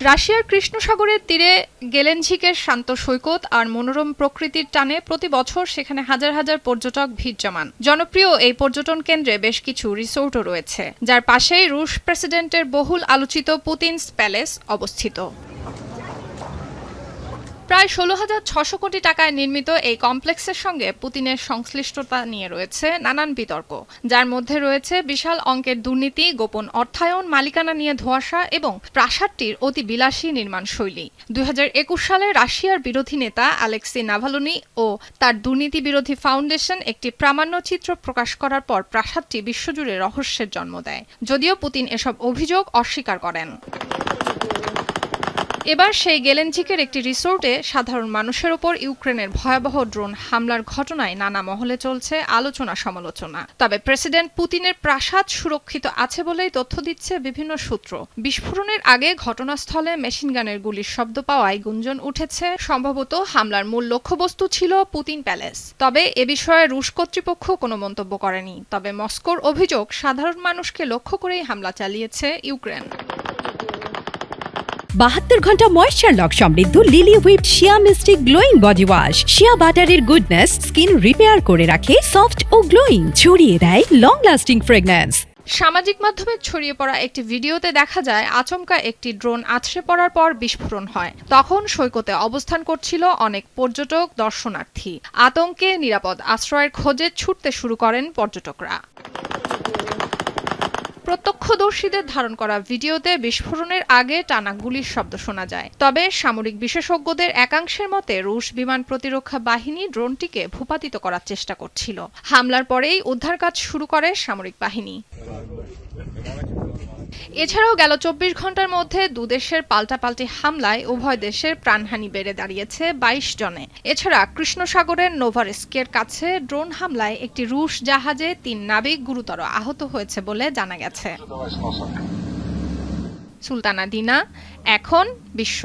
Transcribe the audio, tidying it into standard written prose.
রাশিয়ার কৃষ্ণ সাগরের তীরে গেলেনঝিকের শান্ত সৈকত আর মনোরম প্রকৃতির টানে প্রতি বছর সেখানে হাজার হাজার পর্যটক ভিড় জমান। জনপ্রিয় এই পর্যটন কেন্দ্রে বেশ কিছু রিসোর্টও রয়েছে, যার পাশেই রুশ প্রেসিডেন্টের বহুল আলোচিত পুতিনস প্যালেস অবস্থিত। প্রায় 16,600 কোটি টাকায় নির্মিত এই কমপ্লেক্সের সঙ্গে পুতিনের সংশ্লিষ্টতা নিয়ে রয়েছে নানান বিতর্ক, যার মধ্যে রয়েছে বিশাল অঙ্কের দুর্নীতি, গোপন অর্থায়ন, মালিকানা নিয়ে ধোঁয়াশা এবং প্রাসাদটির অতি বিলাসী নির্মাণ শৈলী। 2021 সালে রাশিয়ার বিরোধী নেতা আলেক্সি নাভালনি ও তার দুর্নীতি বিরোধী ফাউন্ডেশন একটি প্রামাণ্যচিত্র প্রকাশ করার পর প্রাসাদটি বিশ্বজুড়ে রহস্যের জন্ম দেয়, যদিও পুতিন এসব অভিযোগ অস্বীকার করেন। এবার সেই গেলেনঝিকের একটি রিসোর্টে সাধারণ মানুষের ওপর ইউক্রেনের ভয়াবহ ড্রোন হামলার ঘটনায় নানা মহলে চলছে আলোচনা সমালোচনা। তবে প্রেসিডেন্ট পুতিনের প্রাসাদ সুরক্ষিত আছে বলেই তথ্য দিচ্ছে বিভিন্ন সূত্র। বিস্ফোরণের আগে ঘটনাস্থলে মেশিনগানের গুলির শব্দ পাওয়ায় গুঞ্জন উঠেছে সম্ভবত হামলার মূল লক্ষ্যবস্তু ছিল পুতিন প্যালেস। তবে এ বিষয়ে রুশ কর্তৃপক্ষ কোনো মন্তব্য করেনি। তবে মস্কোর অভিযোগ সাধারণ মানুষকে লক্ষ্য করেই হামলা চালিয়েছে ইউক্রেন। 72 ঘন্টা ময়েশ্চার লক সমৃদ্ধ লিলি হুইপ শিয়া মিস্টিক গ্লোয়িং বডি ওয়াশ। শিয়া বাটারের গুডনেস স্কিন রিপেয়ার করে রাখে সফট ও গ্লোয়িং, ছড়িয়ে দেয় লং লাস্টিং ফ্রেগন্যান্স। সামাজিক মাধ্যমে ছড়িয়ে পড়া একটি ভিডিওতে দেখা যায় আচমকা একটি ড্রোন আছড়ে পড়ার পর বিস্ফোরণ হয়। তখন সৈকতে অবস্থান করছিল অনেক পর্যটক দর্শনার্থী। আতঙ্কে নিরাপদ আশ্রয়ের খোঁজে ছুটতে শুরু করেন পর্যটকরা। প্রত্যক্ষদর্শীদের ধারণ করা ভিডিওতে বিস্ফোরণের আগে টানা গুলির শব্দ শোনা যায়। তবে সামরিক বিশেষজ্ঞদের একাংশের মতে রুশ বিমান প্রতিরক্ষা বাহিনী ড্রোনটিকে ভূপাতিত করার চেষ্টা করছিল। হামলার পরেই উদ্ধার কাজ শুরু করে সামরিক বাহিনী। এছাড়াও গেল 24 ঘন্টার মধ্যে দুদেশের পাল্টাপাল্টি হামলায় উভয় দেশের প্রাণহানি বেড়ে দাঁড়িয়েছে 22 জনে। এছাড়া কৃষ্ণ সাগরের নোভারস্কের কাছে ড্রোন হামলায় একটি রুশ জাহাজে 3 নাবিক গুরুতর আহত হয়েছে বলে জানা গেছে। সুলতানা দিনা, এখন বিশ্ব।